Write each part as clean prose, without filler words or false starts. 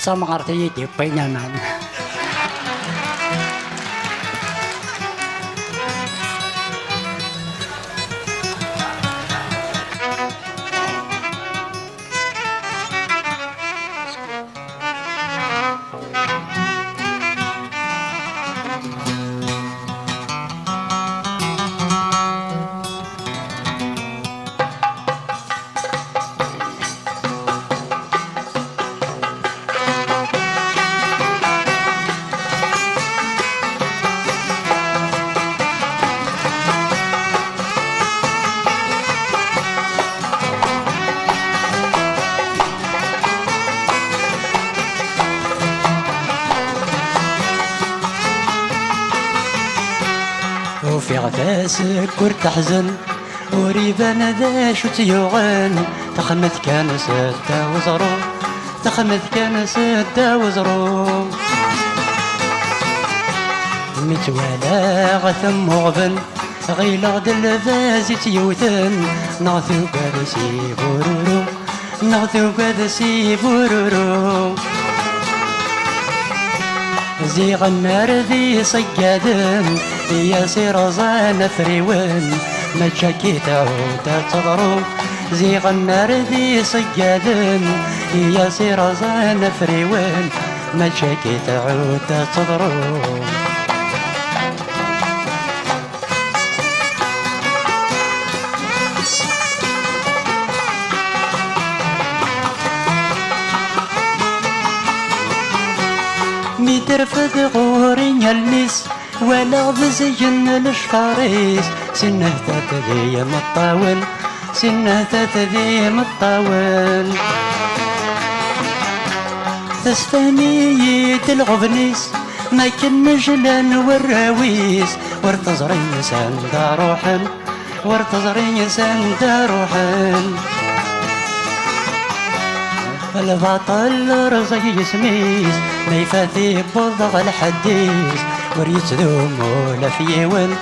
Sama artinya di penyaman. وفي غفاسك ورتحزن وريبان ذا شو تيوغن تخمث كان سدة وزرو تخمث كان سدة وزرو متوالا غثم مغبن غيلا دل فازي تيوثن نغثو قادسي بورورو نغثو قادسي بورورو زيغ النار ذي صيادن يا سير زان فريون ما تشكي تعود تضرو زيغ النار ذي صيادن يا سير زان فريون ما تشكي تعود تضرو ميترفد غورين الميس ولا بزين الشفاريس سنه تتذي مطاول سنه تتذي مطاول تسفاني الغبنيس ما كن مجلان والراويس ورتزرين سند روحن ورتزرين سند روحن البطل رزق يسميس ما يفاتي بوضغ الحديث وريت ذوم ولا في يون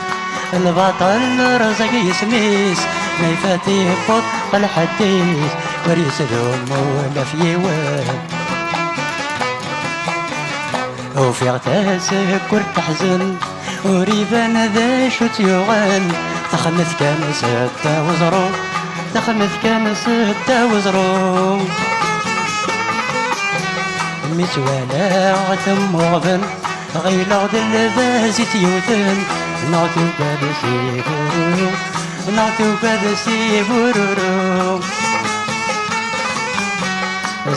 البطل رزق يسميس ما يفاتي بوضغ الحديث وريت ذوم ولا في يون وفي غتاسك ورتحزن وريبان ذا شو تيوغن تخمث كان ستة وزرو تخمث كان ستة وزرو متوالا غثم مغبن غيلا دل فازي تيوثن نعطو قادسي بورورو نعطو قادسي بورورو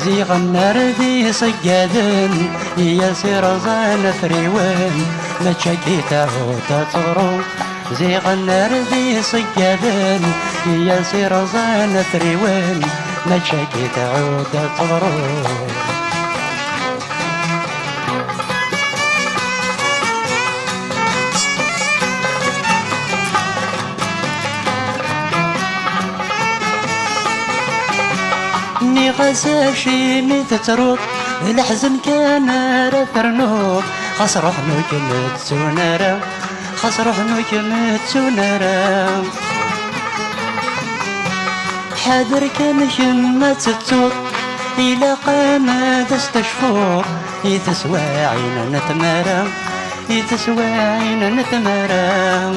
زيغ النار ذي صيادن يا سير زان فريون ما تشكي تعود تضرو زيغ النار ذي صيادن يا سير زان فريون ما تشكي تعود تضرو ني غزاشي مي تتروط الحزن كان رثرنوط خسروح نوكمت سونارا خسروح نوكمت سونارا حاضر كان كما تتوط إلى قامة تستشفور يتسوى عينا نتمارا يتسوى عينا نتمارا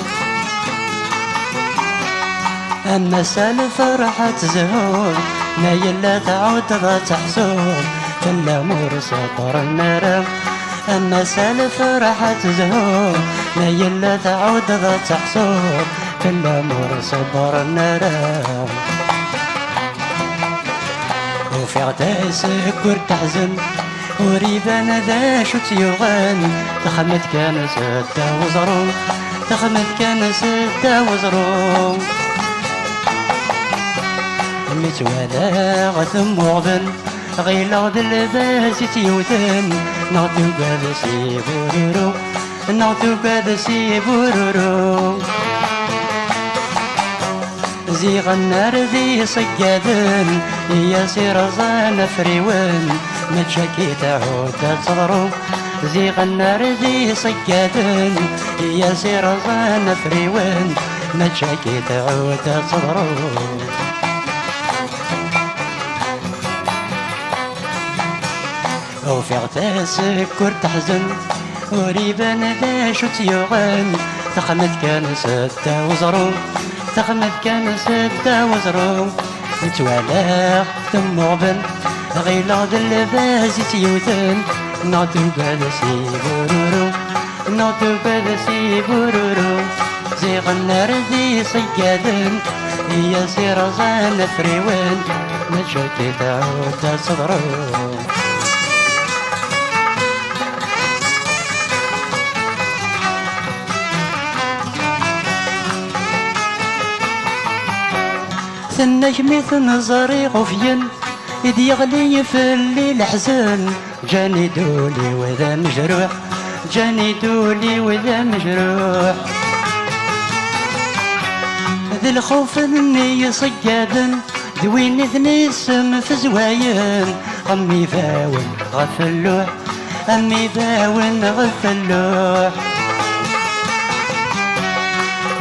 أما سالف راحت زهور ما يلا تعود ذا تحزون في الأمور سطر النار أما سالف راحت زهور ما يلا تعود ذا تحزون في الأمور سطر النار وفي غتاسك ورتحزن وريبان ذا شو تيوغن تخمت كان ستة وزرو تخمت كان ستة وزرو متوالا غثم وغبن غيلا دل فازي تيوثن نعطو قادسي بورورو نعطو قادسي بورورو زيغ النار ذي صيادن يا سير زان فريون ما تشكي تعود تضرو زيغ النار ذي صيادن يا سير زان فريون ما تشكي تعود صبرو. وفي غتاسك كور تحزن وريبان ذا شو تيوغن تخمد كان سدة وزرو تخمد كان سدة وزرو نتوالاغ تمغبن غيلا دلبازي تيوثن نعطو بالسي برورو نعطو بالسي برورو زيغ النار ذي صيادن هي سيرزان فريوان نتشكي تعود صدرو. النجمي نظري غفين إذ يغلي في الليل حزن جاني دولي وذا مجروح جاني دولي وذا مجروح ذي الخوف اني صيادن ذوين ذني السم في زواين أمي باون غفلوح أمي باون غفلوح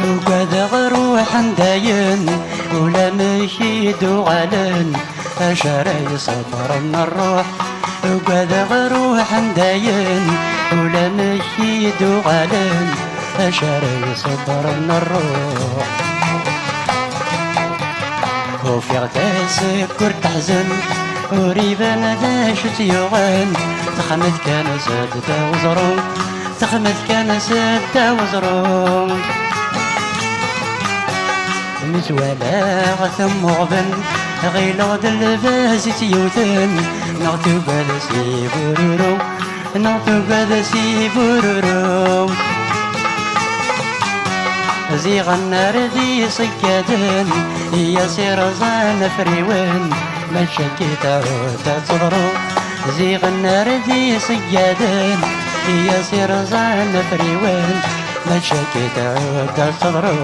وقاد غروح داين ولا مشيد وغلن أشاري صبر من الروح وقاد غروح داين ولا مشيد وغلن أشاري صبر من الروح. وفي غتاسك كور تحزن وريبان ذا شو تيوغن تخمد كان سدة وزرو تخمد كان سدة وزرو مزوالا غثم غبن غيلا دلبازي تيوثن نعطو بالسي برورو نعطو بالسي برورو زيغ النار ذي صيادن يا سيرزان فريوان ما شكي تعود تصبرو زيغ النار ذي صيادن يا سيرزان فريوان ما شكي تعود تصبرو.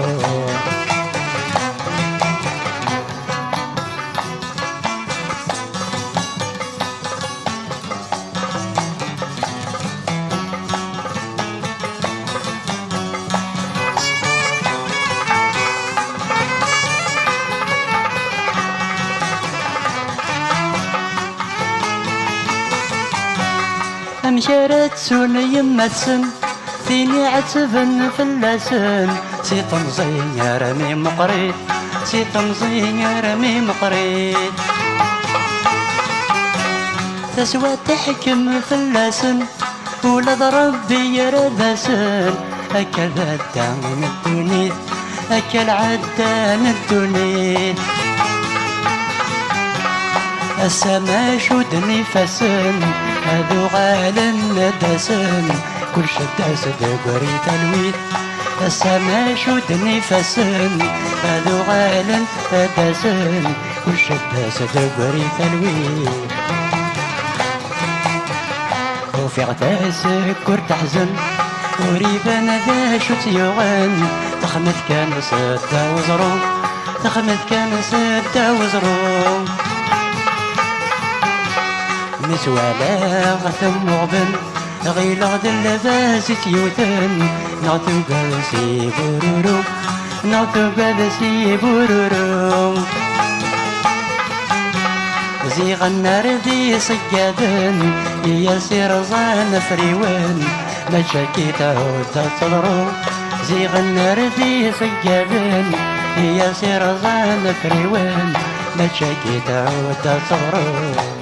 مشارت سون يمسن فيني عتبن في اللسن سي طمزين يا رمي مقريت سي طمزين يا رمي مقريت تسوى تحكم في اللسن ولد ربي يردسن أكل عدان الدنيت أكل عدان الدنيت السما شودني فسن هذو غالن دسن كل شداس دقري تلويت السما شودني فسن هذو غالن دسن كل شداس دقري تلويت. وفي غتاسك كور تحزن وريبان ذا شو تيوغن تخمد كان سدة وزرو تخمد كان سدة وزرو مسوالا غثم غبن غيلا دلبازي تيوثن نعطو بالسي برورو نعطو بالسي برورو زيغ النار ذي صيادن يا سيرزان فريوان ما شكي تعود تصدرو زيغ النار ذي صيادن يا سيرزان فريوان ما شكي تعود تصدرو.